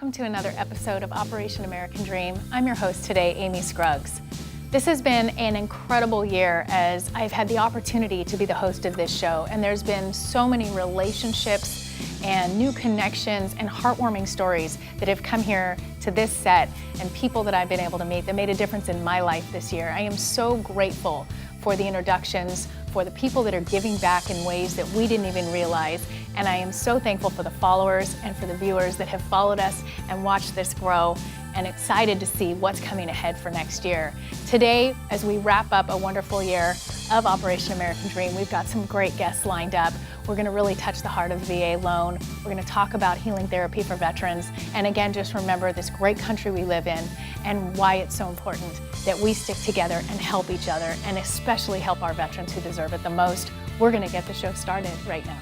Welcome to another episode of Operation American Dream. I'm your host today, Amy Scruggs. This has been an incredible year as I've had the opportunity to be the host of this show, and there's been so many relationships and new connections and heartwarming stories that have come here to this set and people that I've been able to meet that made a difference in my life this year. I am so grateful for the introductions, for the people that are giving back in ways that we didn't even realize. And I am so thankful for the followers and for the viewers that have followed us and watched this grow, and excited to see what's coming ahead for next year. Today, as we wrap up a wonderful year of Operation American Dream, we've got some great guests lined up. We're gonna really touch the heart of the VA loan. We're gonna talk about healing therapy for veterans. And again, just remember this great country we live in and why it's so important that we stick together and help each other, and especially help our veterans who deserve it the most. We're gonna get the show started right now.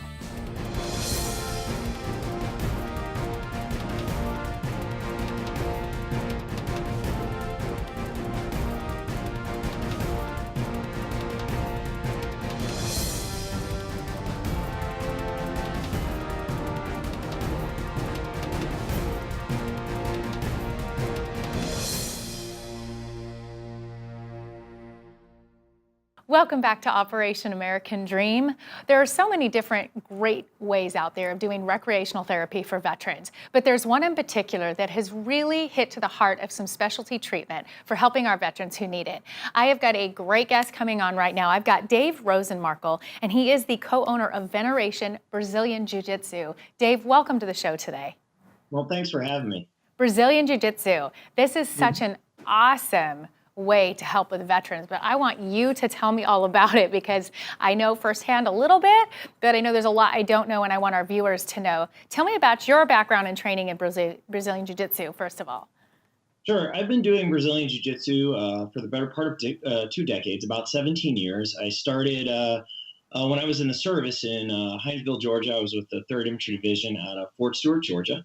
Welcome back to Operation American Dream. There are so many different great ways out there of doing recreational therapy for veterans, but there's one in particular that has really hit to the heart of some specialty treatment for helping our veterans who need it. I have got a great guest coming on right now. I've got Dave Rosenmarkle, and he is the co-owner of Veneration Brazilian Jiu-Jitsu. Dave, welcome to the show today. Well, thanks for having me. Brazilian Jiu-Jitsu. This is such an awesome way to help with veterans, but I want you to tell me all about it because I know firsthand a little bit, but I know there's a lot I don't know and I want our viewers to know. Tell me about your background and training in Brazilian Jiu-Jitsu, first of all. Sure. I've been doing Brazilian Jiu-Jitsu for the better part of 2 decades, about 17 years. I started when I was in the service in Hinesville, Georgia. I was with the 3rd Infantry Division out of Fort Stewart, Georgia.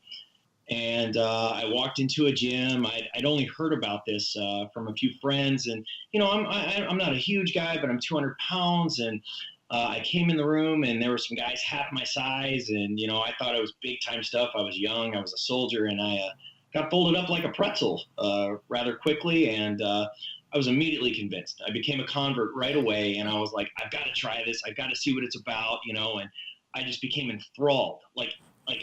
And I walked into a gym. I'd only heard about this from a few friends. And, you know, I'm not a huge guy, but I'm 200 pounds. And I came in the room and there were some guys half my size. And, you know, I thought it was big time stuff. I was young. I was a soldier. And I got folded up like a pretzel rather quickly. And I was immediately convinced. I became a convert right away. And I was like, I've got to try this. I've got to see what it's about, you know. And I just became enthralled, like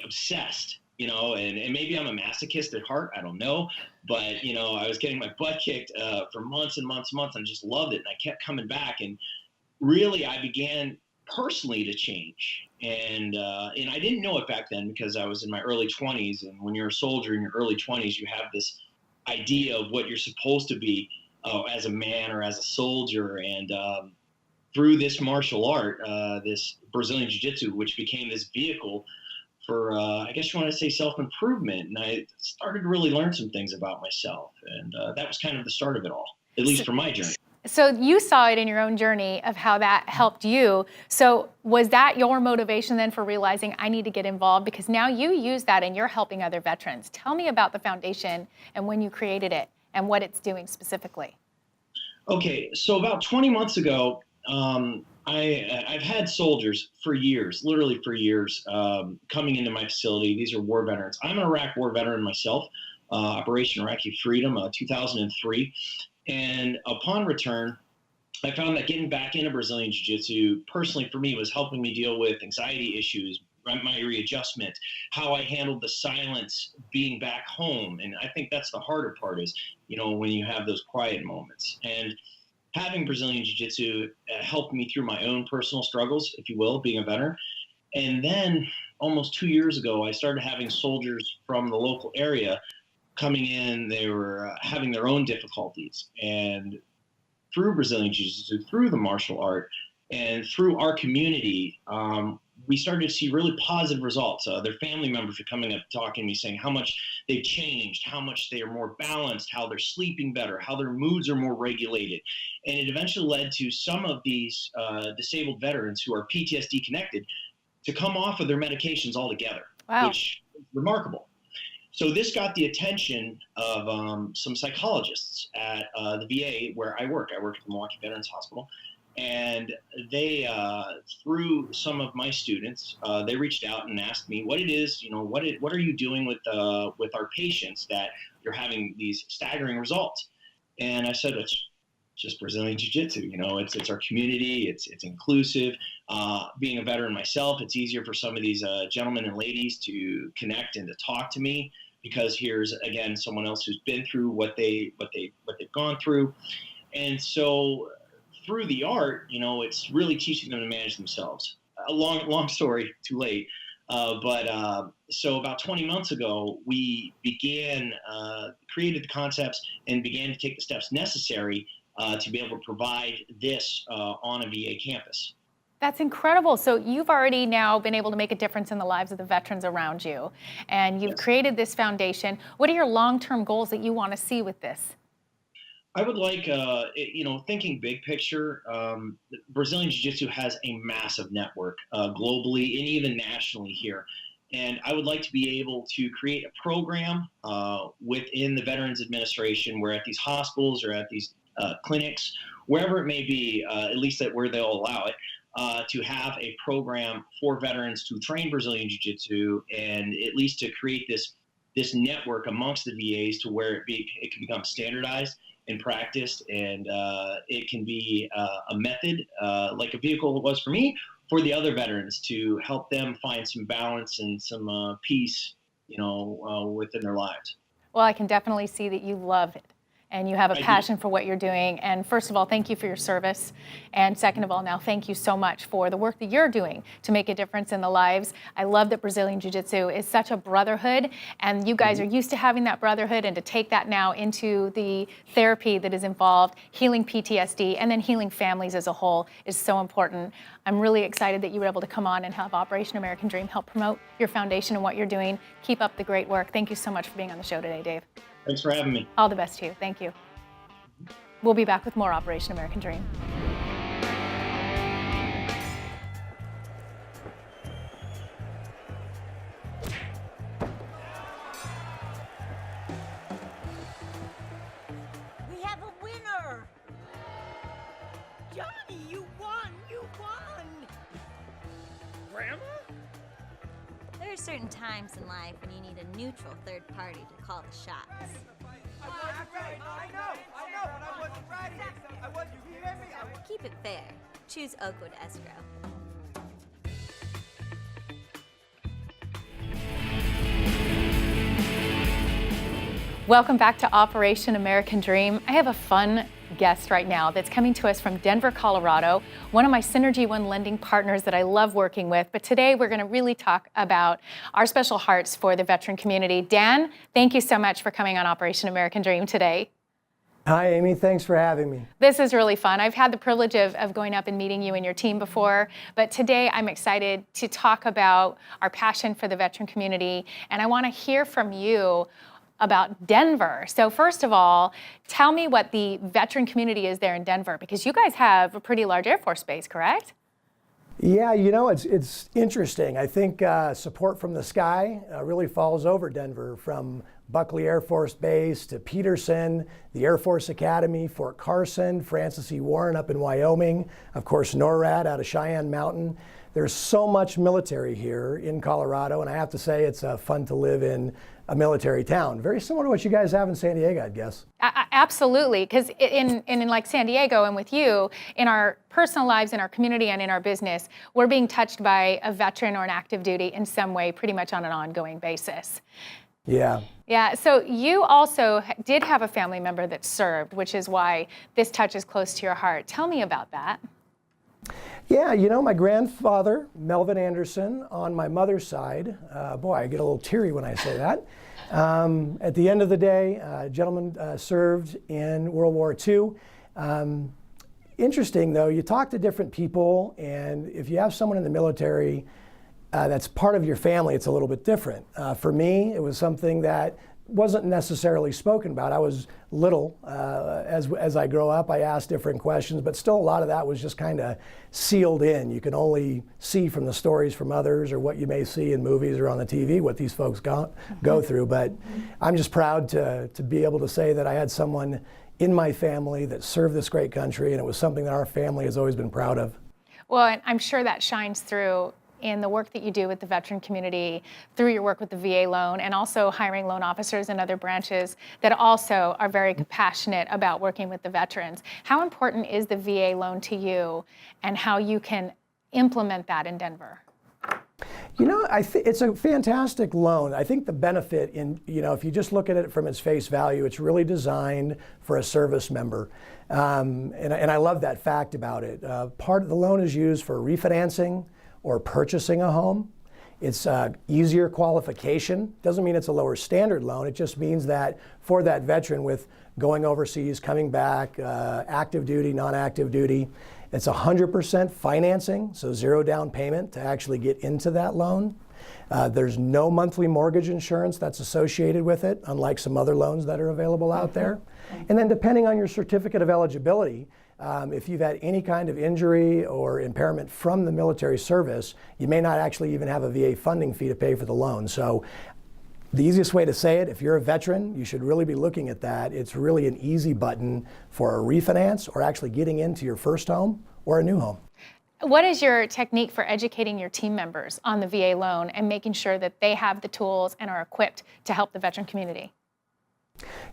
obsessed. You know, and maybe I'm a masochist at heart. I don't know. But, you know, I was getting my butt kicked for months and months and months. I just loved it. And I kept coming back. And really, I began personally to change. And I didn't know it back then because I was in my early 20s. And when you're a soldier in your early 20s, you have this idea of what you're supposed to be as a man or as a soldier. And through this martial art, this Brazilian Jiu-Jitsu, which became this vehicle for, I guess you want to say, self-improvement. And I started to really learn some things about myself. And that was kind of the start of it all, at least for my journey. So you saw it in your own journey of how that helped you. So was that your motivation then for realizing I need to get involved? Because now you use that and you're helping other veterans. Tell me about the foundation and when you created it and what it's doing specifically. Okay, so about 20 months ago, I've had soldiers for years, literally for years, coming into my facility. These are war veterans. I'm an Iraq war veteran myself, Operation Iraqi Freedom, 2003. And upon return, I found that getting back into Brazilian Jiu-Jitsu, personally for me, was helping me deal with anxiety issues, my readjustment, how I handled the silence being back home. And I think that's the harder part is, you know, when you have those quiet moments. And having Brazilian Jiu-Jitsu helped me through my own personal struggles, if you will, being a veteran. And then almost 2 years ago, I started having soldiers from the local area coming in. They were having their own difficulties. And through Brazilian Jiu-Jitsu, through the martial art, and through our community, we started to see really positive results. Their family members are coming up talking to me saying how much they've changed, how much they are more balanced, how they're sleeping better, how their moods are more regulated. And it eventually led to some of these disabled veterans who are PTSD connected to come off of their medications altogether, wow. Which is remarkable. So this got the attention of some psychologists at the VA where I work. I work at the Milwaukee Veterans Hospital. And they, through some of my students, they reached out and asked me what it is, what are you doing with our patients that you're having these staggering results? And I said, it's just Brazilian Jiu-Jitsu. It's our community. It's inclusive. Being a veteran myself, it's easier for some of these gentlemen and ladies to connect and to talk to me, because here's again someone else who's been through what they've gone through. And so through the art, it's really teaching them to manage themselves. A long story, too late. So about 20 months ago, we created the concepts and began to take the steps necessary to be able to provide this on a VA campus. That's incredible. So you've already now been able to make a difference in the lives of the veterans around you, and you've created this foundation. What are your long-term goals that you want to see with this? I would like, thinking big picture, Brazilian Jiu-Jitsu has a massive network globally and even nationally here. And I would like to be able to create a program within the Veterans Administration where at these hospitals or at these clinics, wherever it may be, at least where they'll allow it, to have a program for veterans to train Brazilian Jiu-Jitsu, and at least to create this network amongst the VAs to where it can become standardized and practiced, and it can be a method, like a vehicle was for me, for the other veterans to help them find some balance and some peace, within their lives. Well, I can definitely see that you love it and you have a passion for what you're doing. And first of all, thank you for your service. And second of all, now thank you so much for the work that you're doing to make a difference in the lives. I love that Brazilian Jiu-Jitsu is such a brotherhood, and you guys are used to having that brotherhood, and to take that now into the therapy that is involved, healing PTSD, and then healing families as a whole is so important. I'm really excited that you were able to come on and have Operation American Dream help promote your foundation and what you're doing. Keep up the great work. Thank you so much for being on the show today, Dave. Thanks for having me. All the best to you. Thank you. We'll be back with more Operation American Dream. We have a winner! Johnny, you won! You won! Grandma? There are certain times in life when you need a neutral third party to call the shots. I wasn't ready! I know, but I wasn't ready! You hear me? Keep it fair. Choose Oakwood Escrow. Welcome back to Operation American Dream. I have a fun guest right now that's coming to us from Denver, Colorado, one of my Synergy One lending partners that I love working with. But today we're going to really talk about our special hearts for the veteran community. Dan, thank you so much for coming on Operation American Dream today. Hi, Amy. Thanks for having me. This is really fun. I've had the privilege of going up and meeting you and your team before, but today I'm excited to talk about our passion for the veteran community, and I want to hear from you about Denver. So first of all, tell me what the veteran community is there in Denver, because you guys have a pretty large Air Force base, correct? Yeah, it's interesting. I think support from the sky really falls over Denver, from Buckley Air Force Base to Peterson, the Air Force Academy, Fort Carson, Francis E. Warren up in Wyoming, of course NORAD out of Cheyenne Mountain. There's so much military here in Colorado, and I have to say it's fun to live in a military town. Very similar to what you guys have in San Diego, I'd guess. Absolutely, because in like San Diego and with you, in our personal lives, in our community, and in our business, we're being touched by a veteran or an active duty in some way, pretty much on an ongoing basis. Yeah. Yeah, so you also did have a family member that served, which is why this touches close to your heart. Tell me about that. Yeah, my grandfather, Melvin Anderson, on my mother's side, boy, I get a little teary when I say that. At the end of the day, a gentleman served in World War II. Interesting, though, you talk to different people, and if you have someone in the military that's part of your family, it's a little bit different. For me, it was something that wasn't necessarily spoken about. I was little. As I grow up, I asked different questions, but still a lot of that was just kind of sealed in. You can only see from the stories from others or what you may see in movies or on the TV what these folks go through. But I'm just proud to be able to say that I had someone in my family that served this great country, and it was something that our family has always been proud of. Well, and I'm sure that shines through in the work that you do with the veteran community, through your work with the VA loan, and also hiring loan officers and other branches that also are very passionate about working with the veterans. How important is the VA loan to you, and how you can implement that in Denver? You know, it's a fantastic loan. I think the benefit if you just look at it from its face value, it's really designed for a service member. And I love that fact about it. Part of the loan is used for refinancing or purchasing a home. It's easier qualification. Doesn't mean it's a lower standard loan. It just means that for that veteran with going overseas, coming back, active duty, non-active duty, it's 100% financing, so zero down payment to actually get into that loan. There's no monthly mortgage insurance that's associated with it, unlike some other loans that are available out there. And then depending on your certificate of eligibility, if you've had any kind of injury or impairment from the military service, you may not actually even have a VA funding fee to pay for the loan. So the easiest way to say it, if you're a veteran, you should really be looking at that. It's really an easy button for a refinance or actually getting into your first home or a new home. What is your technique for educating your team members on the VA loan and making sure that they have the tools and are equipped to help the veteran community?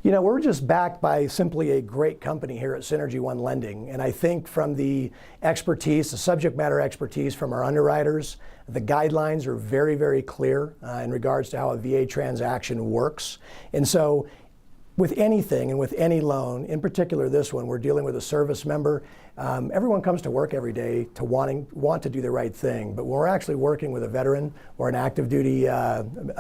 You know, we're just backed by simply a great company here at Synergy One Lending. And I think from the expertise, the subject matter expertise from our underwriters, the guidelines are very, very clear in regards to how a VA transaction works. And so with anything and with any loan, in particular this one, we're dealing with a service member. Everyone comes to work every day to want to do the right thing. But when we're actually working with a veteran or an active duty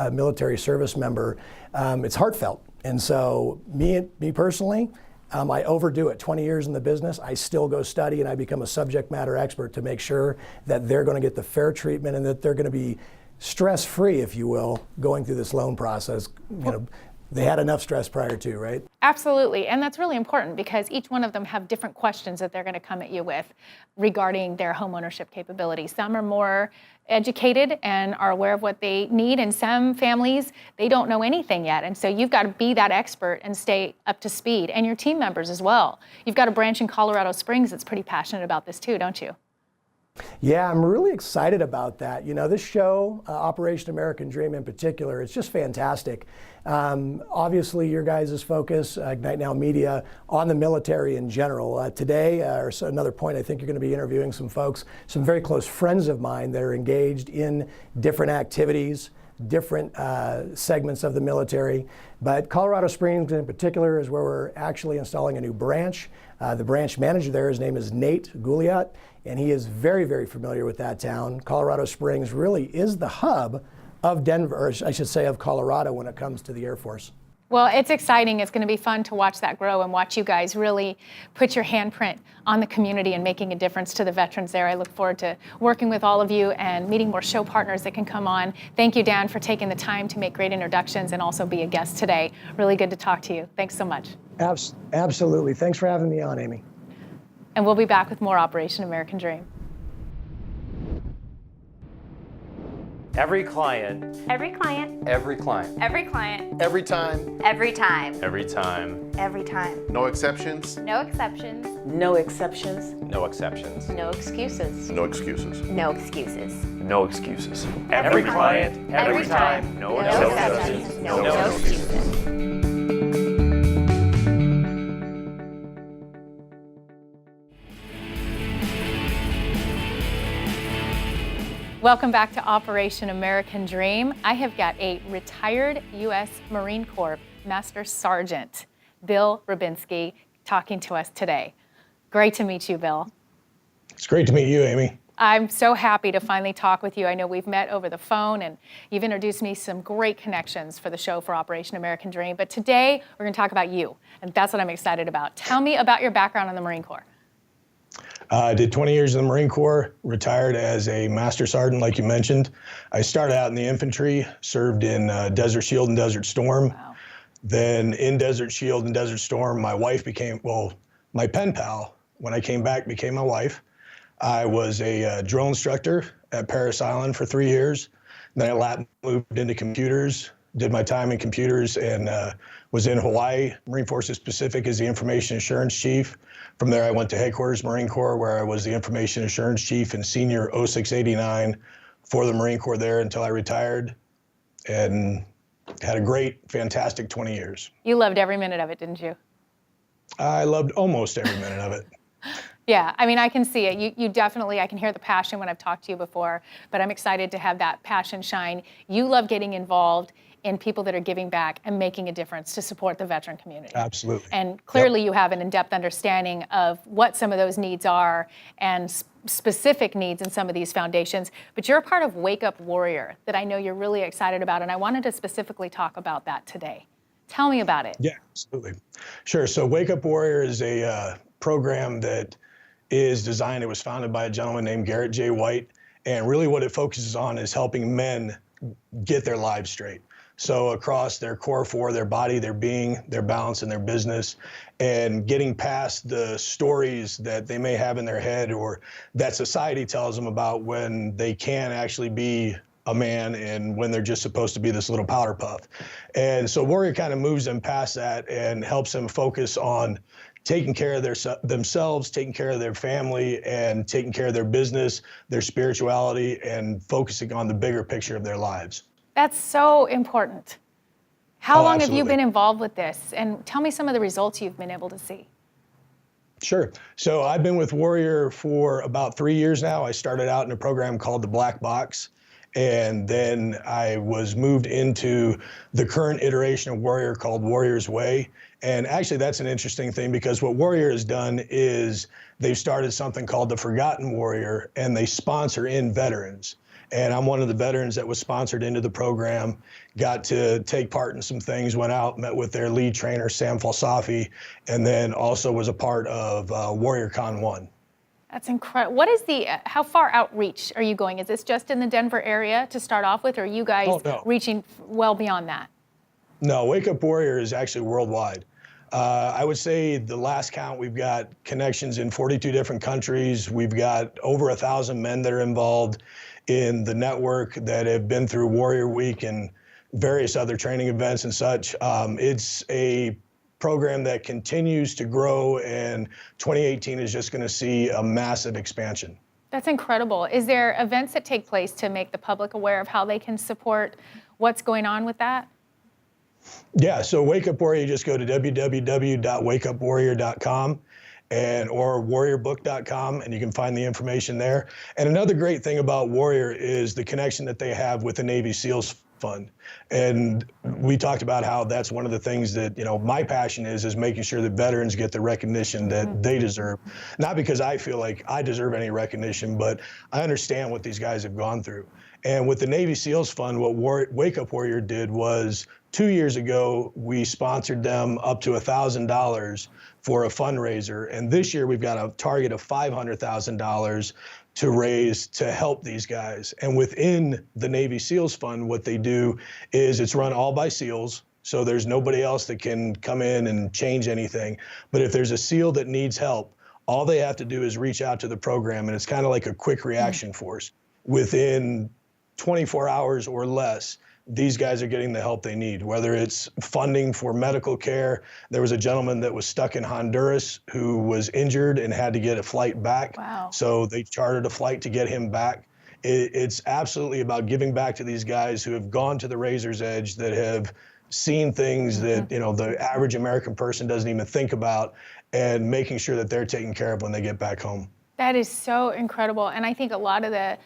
military service member, it's heartfelt. And so me personally, I overdo it. 20 years in the business, I still go study and I become a subject matter expert to make sure that they're going to get the fair treatment and that they're going to be stress-free, if you will, going through this loan process. You know, they had enough stress prior to, right? Absolutely, and that's really important because each one of them have different questions that they're going to come at you with regarding their home ownership capabilities. Some are more educated and are aware of what they need, and some families, they don't know anything yet, and so you've got to be that expert and stay up to speed, and your team members as well. You've got a branch in Colorado Springs that's pretty passionate about this too, don't you? Yeah, I'm really excited about that. You know, this show, Operation American Dream in particular, it's just fantastic. Obviously, your guys' focus, Ignite Now Media, on the military in general. Today, or another point, I think you're going to be interviewing some folks, some very close friends of mine that are engaged in different activities, different segments of the military. But Colorado Springs in particular is where we're actually installing a new branch. The branch manager there, his name is Nate Gouliot, and he is very, very familiar with that town. Colorado Springs really is the hub of Denver, or I should say of Colorado when it comes to the Air Force. Well, it's exciting. It's going to be fun to watch that grow and watch you guys really put your handprint on the community and making a difference to the veterans there. I look forward to working with all of you and meeting more show partners that can come on. Thank you, Dan, for taking the time to make great introductions and also be a guest today. Really good to talk to you. Thanks so much. Absolutely. Thanks for having me on, Amy. And we'll be back with more Operation American Dream. Every client. Every client. Every client. Every client. Every time. Every time. Every time. Every time. No exceptions. No exceptions. No exceptions. No exceptions. No excuses. No excuses. No excuses. No excuses. Every client. Every time. No exceptions. No excuses. Welcome back to Operation American Dream. I have got a retired U.S. Marine Corps Master Sergeant, Bill Rybczynski, talking to us today. Great to meet you, Bill. It's great to meet you, Amy. I'm so happy to finally talk with you. I know we've met over the phone and you've introduced me some great connections for the show for Operation American Dream. But today we're going to talk about you, and that's what I'm excited about. Tell me about your background in the Marine Corps. I did 20 years in the Marine Corps, retired as a Master Sergeant, like you mentioned. I started out in the infantry, served in Desert Shield and Desert Storm. Wow. Then in Desert Shield and Desert Storm, my wife became, well, my pen pal, when I came back, became my wife. I was a drill instructor at Parris Island for 3 years. Then I moved into computers, did my time in computers, and was in Hawaii, Marine Forces Pacific as the Information Assurance Chief. From there, I went to Headquarters Marine Corps, where I was the Information Assurance Chief and Senior 0689 for the Marine Corps there until I retired, and had a great, fantastic 20 years. You loved every minute of it, didn't you? I loved almost every minute of it. Yeah, I mean, I can see it. You definitely, I can hear the passion when I've talked to you before, but I'm excited to have that passion shine. You love getting involved in people that are giving back and making a difference to support the veteran community. Absolutely. And clearly you have an in-depth understanding of what some of those needs are and specific needs in some of these foundations. But you're a part of Wake Up Warrior that I know you're really excited about, and I wanted to specifically talk about that today. Tell me about it. Yeah, absolutely. Sure. So Wake Up Warrior is a program that is designed, it was founded by a gentleman named Garrett J. White, and really what it focuses on is helping men get their lives straight. So across their core four, their body, their being, their balance, and their business, and getting past the stories that they may have in their head or that society tells them about when they can actually be a man and when they're just supposed to be this little powder puff. And so Warrior kind of moves them past that and helps them focus on taking care of themselves, taking care of their family, and taking care of their business, their spirituality, and focusing on the bigger picture of their lives. That's so important. How long have you absolutely. been involved with this? And tell me some of the results you've been able to see. Sure. So I've been with Warrior for about 3 years now. I started out in a program called the Black Box, and then I was moved into the current iteration of Warrior called Warrior's Way. And actually, that's an interesting thing because what Warrior has done is they've started something called the Forgotten Warrior, and they sponsor in veterans. And I'm one of the veterans that was sponsored into the program, got to take part in some things, went out, met with their lead trainer, Sam Falsafi, and then also was a part of Warrior Con 1. That's incredible. What is how far outreach are you going? Is this just in the Denver area to start off with, or are you guys reaching well beyond that? No, Wake Up Warrior is actually worldwide. I would say the last count, we've got connections in 42 different countries. We've got over 1,000 men that are involved in the network that have been through Warrior Week and various other training events and such. It's a program that continues to grow, and 2018 is just going to see a massive expansion. That's incredible. Is there events that take place to make the public aware of how they can support what's going on with that? Yeah, so Wake Up Warrior, you just go to www.wakeupwarrior.com or warriorbook.com, and you can find the information there. And another great thing about Warrior is the connection that they have with the Navy SEALs Fund. And we talked about how that's one of the things that, my passion is making sure that veterans get the recognition that they deserve. Not because I feel like I deserve any recognition, but I understand what these guys have gone through. And with the Navy SEALs Fund, what Wake Up Warrior did was 2 years ago, we sponsored them up to $1,000 for a fundraiser. And this year we've got a target of $500,000 to raise to help these guys. And within the Navy SEALs Fund, what they do is it's run all by SEALs. So there's nobody else that can come in and change anything. But if there's a SEAL that needs help, all they have to do is reach out to the program, and it's kind of like a quick reaction force. Within 24 hours or less, these guys are getting the help they need, whether it's funding for medical care. There was a gentleman that was stuck in Honduras who was injured and had to get a flight back. Wow. So they chartered a flight to get him back. It's absolutely about giving back to these guys who have gone to the razor's edge, that have seen things that, the average American person doesn't even think about, and making sure that they're taken care of when they get back home. That is so incredible. And I think a lot of the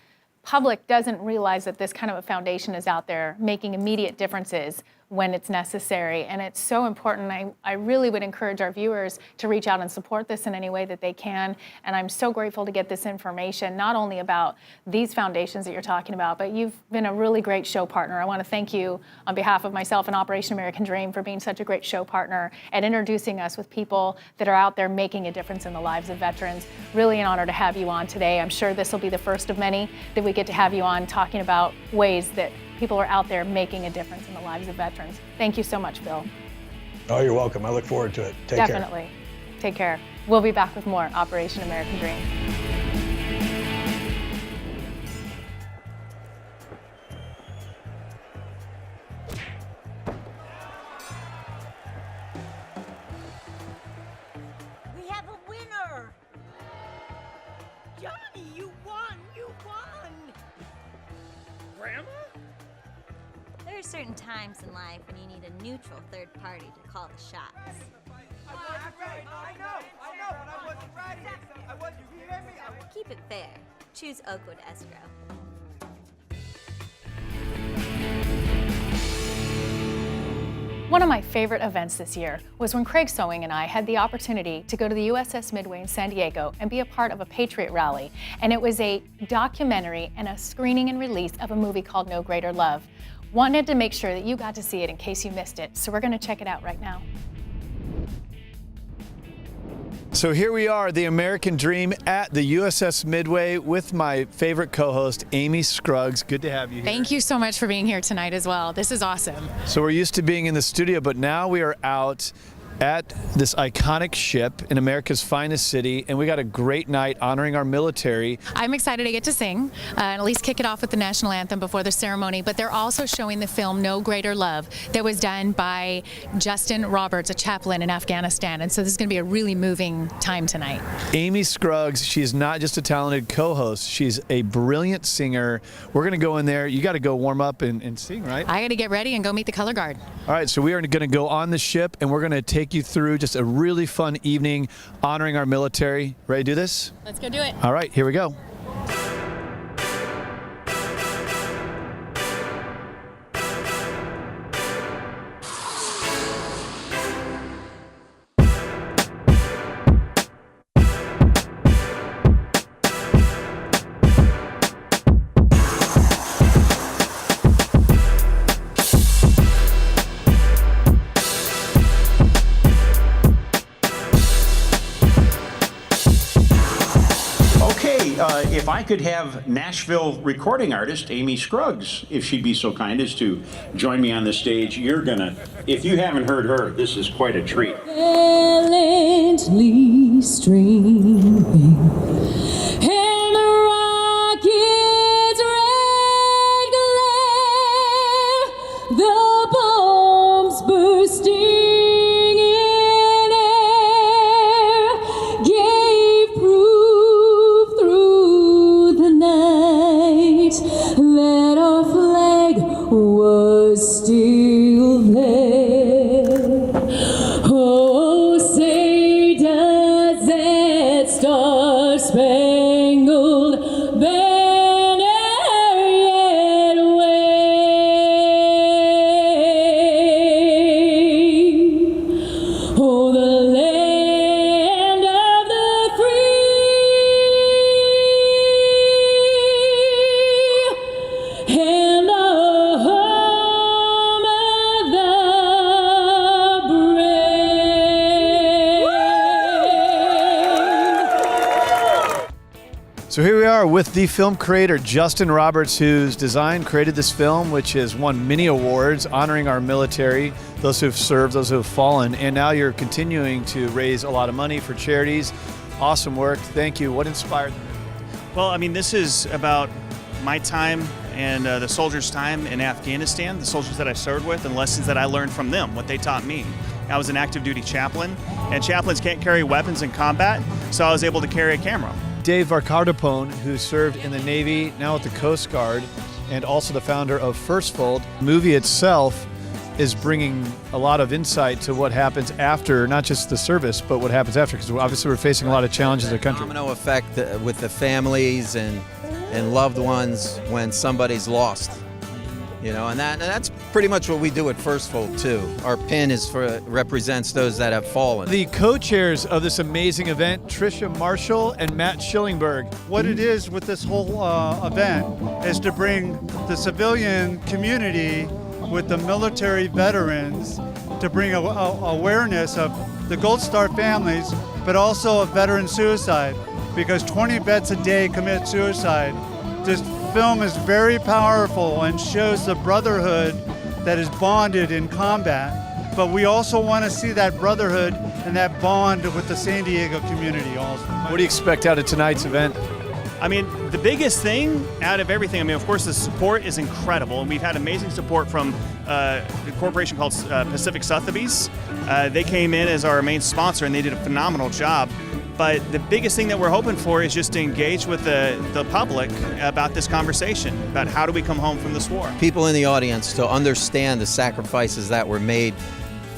public doesn't realize that this kind of a foundation is out there making immediate differences when it's necessary. And it's so important. I really would encourage our viewers to reach out and support this in any way that they can. And I'm so grateful to get this information, not only about these foundations that you're talking about, but you've been a really great show partner. I want to thank you on behalf of myself and Operation American Dream for being such a great show partner and introducing us with people that are out there making a difference in the lives of veterans. Really an honor to have you on today. I'm sure this will be the first of many that we get to have you on talking about ways that people are out there making a difference in the lives of veterans. Thank you so much, Bill. Oh, you're welcome. I look forward to it. Take care. Definitely. Take care. We'll be back with more Operation American Dream. We have a winner! Johnny, you won! You won! Grandma? There are certain times in life when you need a neutral third party to call the shots. I wasn't ready. I know, but I wasn't ready. I wasn't, you hear me? Keep it fair. Choose Oakwood Escrow. One of my favorite events this year was when Craig Sewing and I had the opportunity to go to the USS Midway in San Diego and be a part of a Patriot rally. And it was a documentary and a screening and release of a movie called No Greater Love. Wanted to make sure that you got to see it in case you missed it, so we're going to check it out right now. So here we are, the American Dream at the USS Midway with my favorite co-host, Amy Scruggs. Good to have you here. Thank you so much for being here tonight as well. This is awesome. So we're used to being in the studio, but now we are out at this iconic ship in America's finest city, and we got a great night honoring our military. I'm excited to get to sing and at least kick it off with the national anthem before the ceremony, but they're also showing the film No Greater Love that was done by Justin Roberts, a chaplain in Afghanistan, and so this is going to be a really moving time tonight. Amy Scruggs, she is not just a talented co-host, she's a brilliant singer. We're going to go in there. You got to go warm up and sing, right? I got to get ready and go meet the color guard. All right, so we are going to go on the ship, and we're going to take you through just a really fun evening honoring our military. Ready to do this? Let's go do it. All right, here we go. If I could have Nashville recording artist Amy Scruggs, if she'd be so kind as to join me on the stage. You're gonna, if you haven't heard her, this is quite a treat. Silently streaming, and the rocket's red glare, the bombs bursting in air, gave proof through the night that our flag was still there. Oh, say does that star-spangled banner yet wave? Oh, the land of the free and the home of the So here we are with the film creator, Justin Roberts, who's created this film, which has won many awards honoring our military, those who've served, those who have fallen, and now you're continuing to raise a lot of money for charities. Awesome work. Thank you. What inspired you? Well, I mean, this is about my time and the soldiers' time in Afghanistan, the soldiers that I served with, and lessons that I learned from them, what they taught me. I was an active duty chaplain, and chaplains can't carry weapons in combat, so I was able to carry a camera. Dave Varcardipone, who served in the Navy, now at the Coast Guard, and also the founder of First Fold. The movie itself is bringing a lot of insight to what happens after, not just the service, but what happens after, because obviously we're facing a lot of challenges as a country. Domino effect with the families and loved ones when somebody's lost. You know, and that's pretty much what we do at First Fold too. Our pin represents those that have fallen. The co-chairs of this amazing event, Patricia Marshall and Matt Shillingburg. What it is with this whole event is to bring the civilian community with the military veterans, to bring awareness of the Gold Star families, but also of veteran suicide, because 20 vets a day commit suicide. This film is very powerful and shows the brotherhood that is bonded in combat. but we also want to see that brotherhood and that bond with the San Diego community also. What do you expect out of tonight's event? I mean, the biggest thing out of everything, I mean, of course, the support is incredible, and we've had amazing support from a corporation called Pacific Sotheby's. They came in as our main sponsor, and they did a phenomenal job. But the biggest thing that we're hoping for is just to engage with the public about this conversation, about how do we come home from this war. People in the audience to understand the sacrifices that were made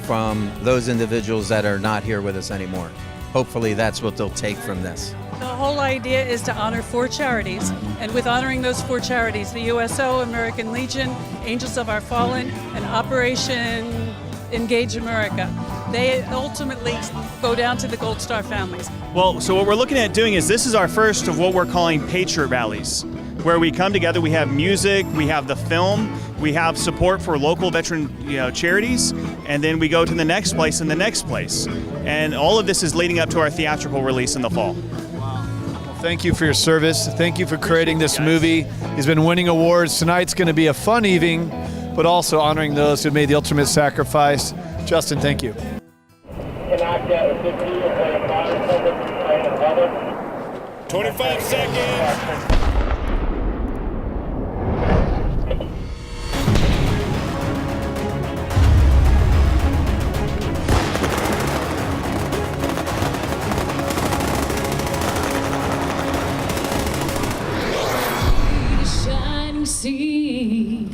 from those individuals that are not here with us anymore. Hopefully that's what they'll take from this. The whole idea is to honor 4 charities, and with honoring those 4 charities, the USO, American Legion, Angels of Our Fallen, and Operation Engage America, they ultimately go down to the Gold Star families. Well, so what we're looking at doing is this is our first of what we're calling Patriot rallies, where we come together, we have music, we have the film, we have support for local veteran charities, and then we go to the next place and the next place. And all of this is leading up to our theatrical release in the fall. Thank you for your service. Thank you for creating this movie. He's been winning awards. Tonight's going to be a fun evening, but also honoring those who made the ultimate sacrifice. Justin, thank you. 25 seconds. Sea,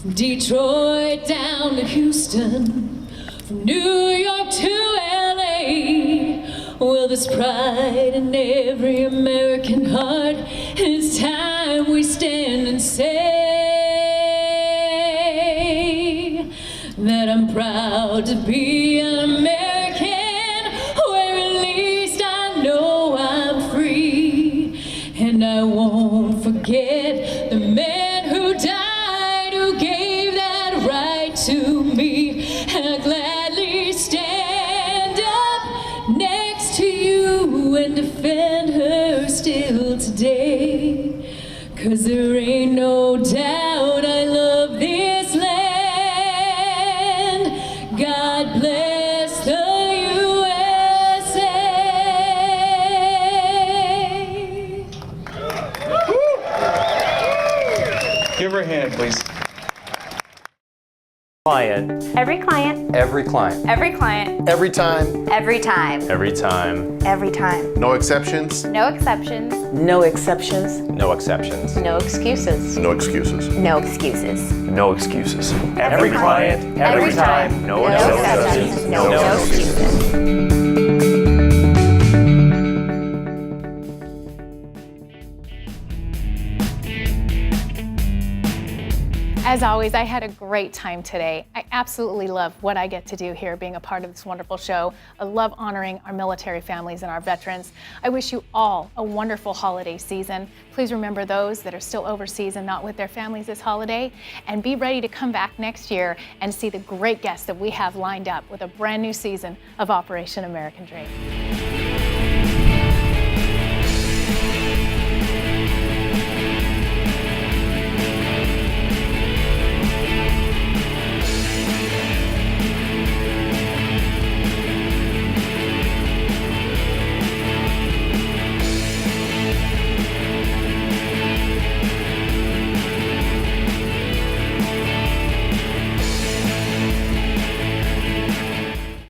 from Detroit down to Houston, from New York to LA. Well, there's pride in every American heart. It's time we stand and say that I'm proud to be an American, where at least I know I'm free, and I won't forget the man who died, who gave that right to me. I'll gladly stand up next to you and defend her still today, 'cause there ain't no doubt I love this land. God bless the USA. Give her a hand, please. Client. Every client. Every client. Every client. Every time. Every time. Every time. Every time. No exceptions. No exceptions. No exceptions. No exceptions. No excuses. No excuses. No excuses. No excuses. Every client. Every time. No exceptions. No excuses. As always, I had a great time today. I absolutely love what I get to do here, being a part of this wonderful show. I love honoring our military families and our veterans. I wish you all a wonderful holiday season. Please remember those that are still overseas and not with their families this holiday, and be ready to come back next year and see the great guests that we have lined up with a brand new season of Operation American Dream.